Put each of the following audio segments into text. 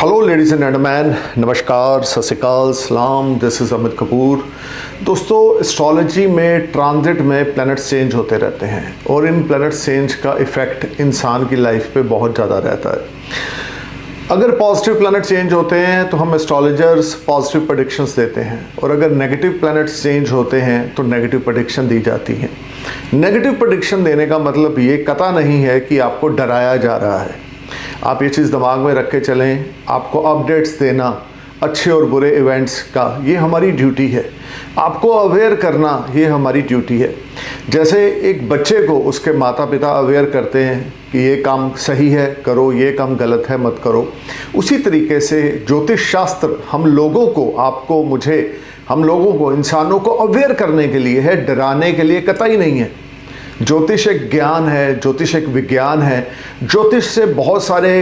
Hello ladies and gentleman, नमस्कार, सत श्री अकाल, सलाम। This is Amit Kapoor. दोस्तों, एस्ट्रोलॉजी में ट्रांजिट में प्लैनेट्स चेंज होते रहते हैं और इन प्लैनेट्स चेंज का इफ़ेक्ट इंसान की लाइफ पे बहुत ज़्यादा रहता है। अगर पॉजिटिव प्लैनेट चेंज होते हैं तो हम एस्ट्रोलॉजर्स पॉजिटिव प्रेडिक्शंस देते हैं, और अगर नेगेटिव प्लैनेट्स चेंज होते हैं तो नेगेटिव प्रेडिक्शन दी जाती है। नेगेटिव प्रेडिक्शन देने का मतलब ये कतई नहीं है कि आपको डराया जा रहा है। आप ये चीज़ दिमाग में रख के चलें, आपको अपडेट्स देना अच्छे और बुरे इवेंट्स का ये हमारी ड्यूटी है। आपको अवेयर करना ये हमारी ड्यूटी है। जैसे एक बच्चे को उसके माता पिता अवेयर करते हैं कि ये काम सही है करो, ये काम गलत है मत करो, उसी तरीके से ज्योतिष शास्त्र हम लोगों को, आपको, मुझे, हम लोगों को, इंसानों को अवेयर करने के लिए है, डराने के लिए कतई नहीं है। ज्योतिष एक ज्ञान है, ज्योतिष एक विज्ञान है। ज्योतिष से बहुत सारे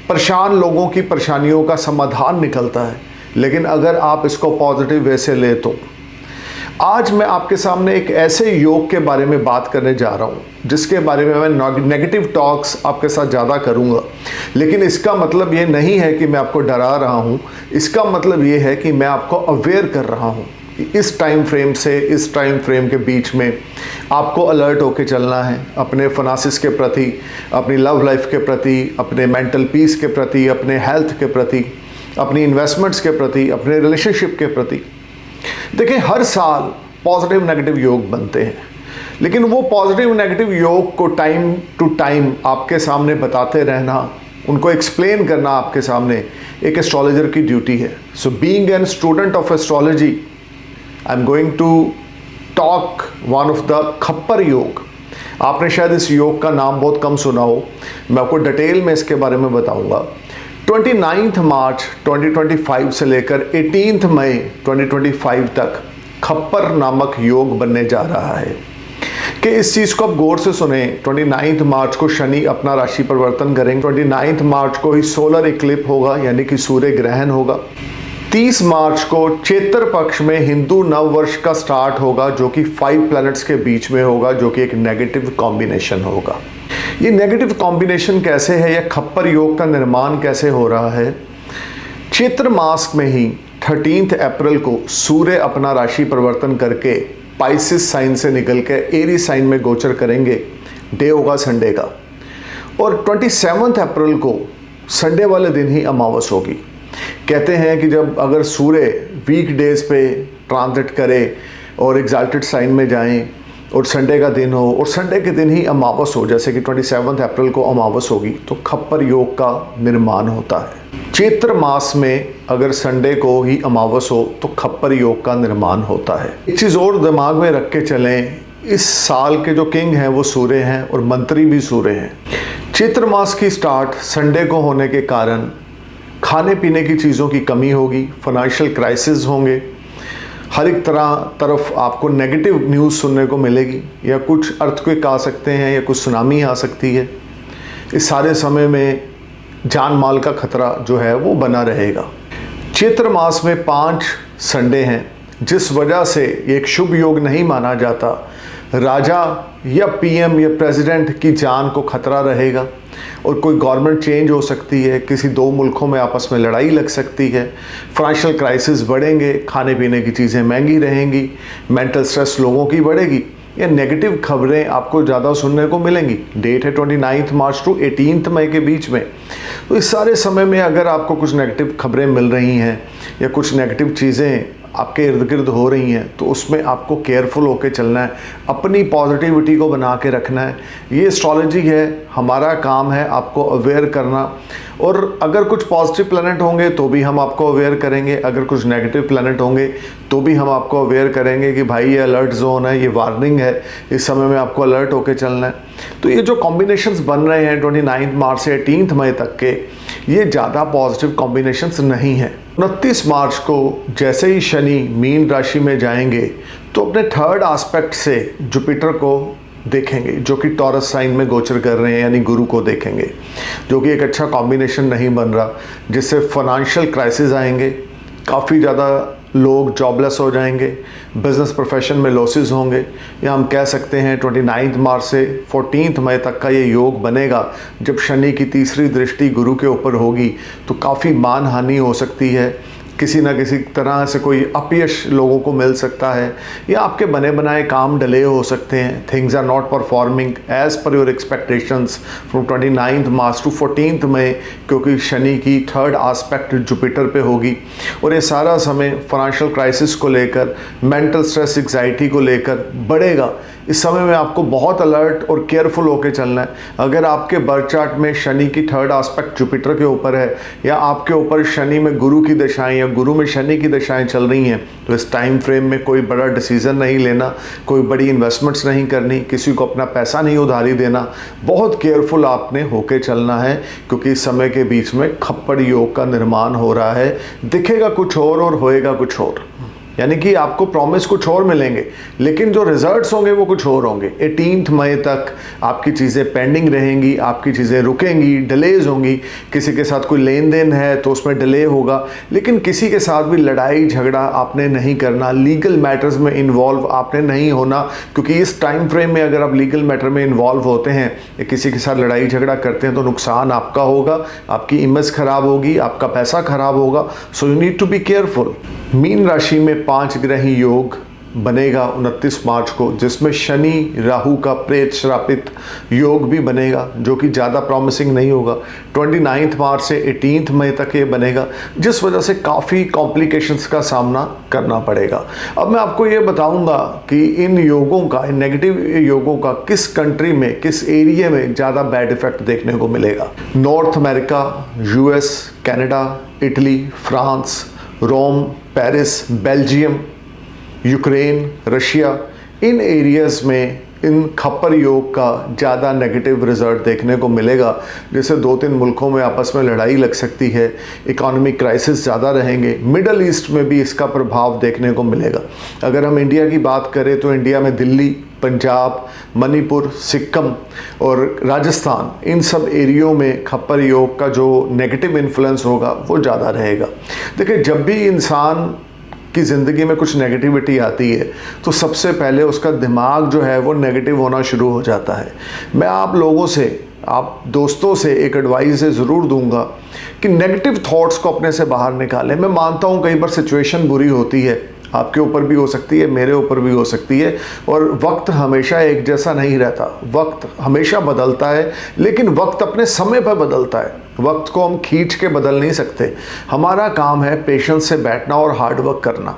परेशान लोगों की परेशानियों का समाधान निकलता है, लेकिन अगर आप इसको पॉजिटिव वे से ले तो। आज मैं आपके सामने एक ऐसे योग के बारे में बात करने जा रहा हूँ जिसके बारे में मैं नेगेटिव टॉक्स आपके साथ ज़्यादा करूँगा, लेकिन इसका मतलब ये नहीं है कि मैं आपको डरा रहा हूँ। इसका मतलब ये है कि मैं आपको अवेयर कर रहा हूँ। इस टाइम फ्रेम से इस टाइम फ्रेम के बीच में आपको अलर्ट होकर चलना है, अपने फाइनेंसेस के प्रति, अपनी लव लाइफ के प्रति, अपने मेंटल पीस के प्रति, अपने हेल्थ के प्रति, अपनी इन्वेस्टमेंट्स के प्रति, अपने रिलेशनशिप के प्रति। देखिए, हर साल पॉजिटिव नेगेटिव योग बनते हैं, लेकिन वो पॉजिटिव नेगेटिव योग को टाइम टू टाइम आपके सामने बताते रहना, उनको एक्सप्लेन करना आपके सामने एक एस्ट्रोलॉजर की ड्यूटी है। So being an student of astrology, I am going to talk one of the Khappar yog. आपने शायद इस योग का नाम बहुत कम सुना हो, मैं आपको डिटेल में इसके बारे में बताऊंगा। 29 मार्च 2025 से लेकर 18 मई 2025 तक खप्पर नामक योग बनने जा रहा है। कि इस चीज़ को आप गौर से सुने। 29 मार्च को शनि अपना राशि परिवर्तन करेंगे। 29 मार्च को ही सोलर इक्लिप होगा, यानी कि सूर्य ग्रहण होगा। 30 मार्च को चैत्र पक्ष में हिंदू नव वर्ष का स्टार्ट होगा, जो कि 5 प्लैनेट्स के बीच में होगा, जो कि एक नेगेटिव कॉम्बिनेशन होगा। ये नेगेटिव कॉम्बिनेशन कैसे है, या खप्पर योग का निर्माण कैसे हो रहा है? चैत्र मास में ही 13 अप्रैल को सूर्य अपना राशि परिवर्तन करके पाइसिस साइन से निकल के एरीज साइन में गोचर करेंगे। डे होगा संडे का, और 27 अप्रैल को संडे वाले दिन ही अमावस होगी। कहते हैं कि जब अगर सूर्य वीक डेज पे ट्रांजिट करे और एग्जाल्टेड साइन में जाएं और संडे का दिन हो और संडे के दिन ही अमावस हो, जैसे कि 27 अप्रैल को अमावस होगी, तो खप्पर योग का निर्माण होता है। चैत्र मास में अगर संडे को ही अमावस हो तो खप्पर योग का निर्माण होता है। एक चीज़ और दिमाग में रख के चलें, इस साल के जो किंग हैं वो सूर्य हैं और मंत्री भी सूर्य हैं। चैत्र मास की स्टार्ट संडे को होने के कारण खाने पीने की चीज़ों की कमी होगी, फाइनेंशियल क्राइसिस होंगे, हर एक तरफ आपको नेगेटिव न्यूज़ सुनने को मिलेगी, या कुछ अर्थक्वेक आ सकते हैं, या कुछ सुनामी आ सकती है। इस सारे समय में जान माल का खतरा जो है वो बना रहेगा। चैत्र मास में 5 संडे हैं, जिस वजह से एक शुभ योग नहीं माना जाता। राजा या पीएम या प्रेसिडेंट की जान को खतरा रहेगा, और कोई गवर्नमेंट चेंज हो सकती है, किसी 2 मुल्कों में आपस में लड़ाई लग सकती है, फाइनेंशियल क्राइसिस बढ़ेंगे, खाने पीने की चीज़ें महंगी रहेंगी, मेंटल स्ट्रेस लोगों की बढ़ेगी, या नेगेटिव खबरें आपको ज़्यादा सुनने को मिलेंगी। डेट है 29 मार्च टू 18 मई के बीच में। तो इस सारे समय में अगर आपको कुछ नेगेटिव खबरें मिल रही हैं या कुछ नेगेटिव चीज़ें आपके इर्द गिर्द हो रही हैं, तो उसमें आपको केयरफुल होकर चलना है, अपनी पॉजिटिविटी को बना के रखना है। ये एस्ट्रोलॉजी है, हमारा काम है आपको अवेयर करना, और अगर कुछ पॉजिटिव प्लैनेट होंगे तो भी हम आपको अवेयर करेंगे, अगर कुछ नेगेटिव प्लैनेट होंगे तो भी हम आपको अवेयर करेंगे कि भाई ये अलर्ट जोन है, ये वार्निंग है, इस समय में आपको अलर्ट होकर चलना है। तो ये जो कॉम्बिनेशंस बन रहे हैं 29 मार्च से 18 मई तक के, ये ज़्यादा पॉजिटिव कॉम्बिनेशंस नहीं हैं। 29 मार्च को जैसे ही शनि मीन राशि में जाएंगे तो अपने थर्ड एस्पेक्ट से जुपिटर को देखेंगे, जो कि टॉरस साइन में गोचर कर रहे हैं, यानी गुरु को देखेंगे, जो कि एक अच्छा कॉम्बिनेशन नहीं बन रहा, जिससे फाइनेंशियल क्राइसिस आएंगे, काफ़ी ज़्यादा लोग जॉबलेस हो जाएंगे, बिज़नेस प्रोफेशन में लॉसेस होंगे, या हम कह सकते हैं 29 मार्च से 14 मई तक का ये योग बनेगा जब शनि की तीसरी दृष्टि गुरु के ऊपर होगी, तो काफ़ी मान हानि हो सकती है, किसी ना किसी तरह से कोई अपयश लोगों को मिल सकता है, या आपके बने बनाए काम डिले हो सकते हैं, things are not performing as per your expectations from 29 March to 14 May, क्योंकि शनि की थर्ड आस्पेक्ट जुपिटर पे होगी। और ये सारा समय फाइनेंशियल क्राइसिस को लेकर, मेंटल स्ट्रेस, एग्जाइटी को लेकर बढ़ेगा। इस समय में आपको बहुत अलर्ट और केयरफुल होकर चलना है। अगर आपके बर्थ चार्ट में शनि की थर्ड आस्पेक्ट जुपिटर के ऊपर है, या आपके ऊपर शनि में गुरु की दशाएं या गुरु में शनि की दशाएं चल रही हैं, तो इस टाइम फ्रेम में कोई बड़ा डिसीजन नहीं लेना, कोई बड़ी इन्वेस्टमेंट्स नहीं करनी, किसी को अपना पैसा नहीं उधारी देना, बहुत केयरफुल आपने होके चलना है, क्योंकि इस समय के बीच में खप्पड़ योग का निर्माण हो रहा है। दिखेगा कुछ और होएगा कुछ और, यानी कि आपको प्रॉमिस कुछ और मिलेंगे, लेकिन जो रिजल्ट्स होंगे वो कुछ और होंगे। 18 मई तक आपकी चीज़ें पेंडिंग रहेंगी, आपकी चीज़ें रुकेंगी, डिलेज होंगी। किसी के साथ कोई लेन देन है तो उसमें डिले होगा, लेकिन किसी के साथ भी लड़ाई झगड़ा आपने नहीं करना, लीगल मैटर्स में इन्वॉल्व आपने नहीं होना, क्योंकि इस टाइम फ्रेम में अगर आप लीगल मैटर में इन्वॉल्व होते हैं या किसी के साथ लड़ाई झगड़ा करते हैं तो नुकसान आपका होगा, आपकी इमेज खराब होगी, आपका पैसा खराब होगा। So you need to be careful. Meen राशि में 5 ग्रही योग बनेगा 29 मार्च को, जिसमें शनि राहु का प्रेत श्रापित योग भी बनेगा, जो कि ज़्यादा प्रॉमिसिंग नहीं होगा। 29 मार्च से 18 मई तक ये बनेगा, जिस वजह से काफ़ी कॉम्प्लिकेशंस का सामना करना पड़ेगा। अब मैं आपको ये बताऊंगा कि इन योगों का, इन नेगेटिव योगों का किस कंट्री में, किस एरिया में ज़्यादा बैड इफेक्ट देखने को मिलेगा। North America, US, Canada, Italy, France, Rome, Paris, Belgium, Ukraine, Russia, in areas में इन खप्पर योग का ज़्यादा नेगेटिव रिजल्ट देखने को मिलेगा। जैसे 2-3 मुल्कों में आपस में लड़ाई लग सकती है, इकोनॉमिक क्राइसिस ज़्यादा रहेंगे। मिडल ईस्ट में भी इसका प्रभाव देखने को मिलेगा। अगर हम इंडिया की बात करें तो इंडिया में दिल्ली, पंजाब, मणिपुर, सिक्किम और राजस्थान, इन सब एरियो में खप्पर योग का जो नेगेटिव इन्फ्लुएंस होगा वो ज़्यादा रहेगा। देखिए, जब भी इंसान की ज़िंदगी में कुछ नेगेटिविटी आती है तो सबसे पहले उसका दिमाग जो है वो नेगेटिव होना शुरू हो जाता है। मैं आप लोगों से, आप दोस्तों से एक एडवाइस ज़रूर दूंगा कि नेगेटिव थॉट्स को अपने से बाहर निकालें। मैं मानता हूँ कई बार सिचुएशन बुरी होती है, आपके ऊपर भी हो सकती है, मेरे ऊपर भी हो सकती है, और वक्त हमेशा एक जैसा नहीं रहता, वक्त हमेशा बदलता है, लेकिन वक्त अपने समय पर बदलता है। वक्त को हम खींच के बदल नहीं सकते। हमारा काम है पेशेंस से बैठना और हार्ड वर्क करना।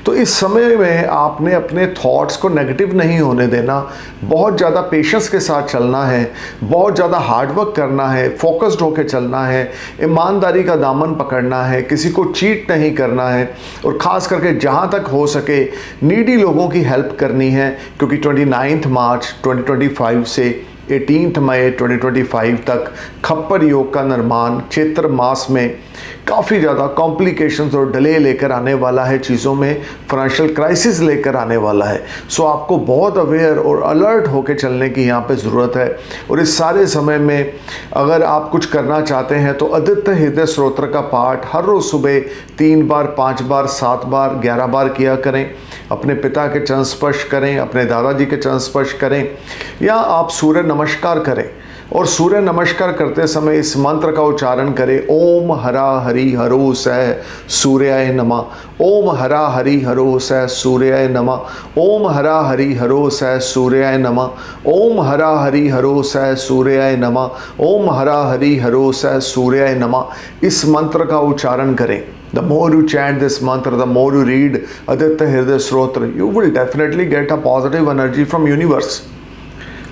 तो इस समय में आपने अपने थॉट्स को नेगेटिव नहीं होने देना, बहुत ज़्यादा पेशेंस के साथ चलना है, बहुत ज़्यादा हार्ड वर्क करना है, फोकस्ड होकर चलना है, ईमानदारी का दामन पकड़ना है, किसी को चीट नहीं करना है, और ख़ास करके जहाँ तक हो सके नीडी लोगों की हेल्प करनी है, क्योंकि 29 मार्च 2025 से 18 मई 2025 तक खप्पर योग का निर्माण चैत्र मास में काफ़ी ज़्यादा कॉम्प्लिकेशंस और डिले लेकर आने वाला है, चीज़ों में फाइनेंशियल क्राइसिस लेकर आने वाला है। सो आपको बहुत अवेयर और अलर्ट होकर चलने की यहाँ पे ज़रूरत है। और इस सारे समय में अगर आप कुछ करना चाहते हैं तो आदित्य हृदय स्तोत्र का पाठ हर रोज़ सुबह 3 बार, 5 बार, 7 बार, 11 बार किया करें। अपने पिता के चरण स्पर्श करें, अपने दादाजी के चरण स्पर्श करें, या आप सूर्य नमस्कार करें। और सूर्य नमस्कार करते समय इस मंत्र का उच्चारण करें, ओम हरा हरि हरो सह सूर्याय नमः, ओम हरा हरि हरो सह सूर्याय नमः, ओम हरा हरि हरो सह सूर्याय नमः, ओम हरा हरि हरो सह सूर्याय नमः, ओम हरा हरि हरो सह सूर्याय नमः। इस मंत्र का उच्चारण करें। The more you chant this mantra, the more you read Aditya Hriday Stotra, you will definitely get a positive energy from universe.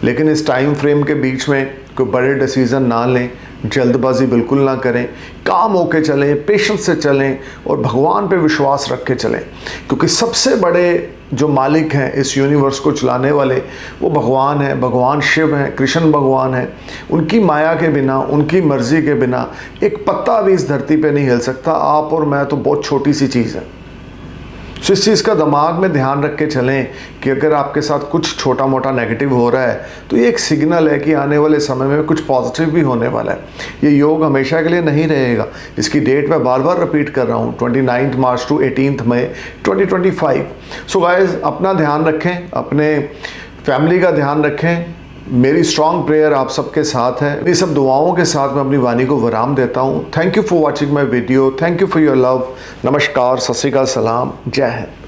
लेकिन इस टाइम फ्रेम के बीच में कोई बड़े डिसीज़न ना लें, जल्दबाजी बिल्कुल ना करें, काम होके चलें, पेशेंस से चलें और भगवान पे विश्वास रख के चलें, क्योंकि सबसे बड़े जो मालिक हैं इस यूनिवर्स को चलाने वाले वो भगवान हैं, भगवान शिव हैं, कृष्ण भगवान हैं। उनकी माया के बिना, उनकी मर्ज़ी के बिना एक पत्ता भी इस धरती पे नहीं हिल सकता। आप और मैं तो बहुत छोटी सी चीज़ है। सो इस चीज़ का दिमाग में ध्यान रख के चलें कि अगर आपके साथ कुछ छोटा मोटा नेगेटिव हो रहा है तो ये एक सिग्नल है कि आने वाले समय में कुछ पॉजिटिव भी होने वाला है। ये योग हमेशा के लिए नहीं रहेगा। इसकी डेट मैं बार बार रिपीट कर रहा हूँ, 29 March to 18 May 2025। So guys, अपना ध्यान रखें, अपने फैमिली का ध्यान रखें। मेरी स्ट्रॉन्ग प्रेयर आप सबके साथ है। ये सब दुआओं के साथ मैं अपनी वाणी को विराम देता हूँ। Thank you for watching my video. Thank you for your love. नमस्कार, सत श्री अकाल, सलाम, जय हिंद।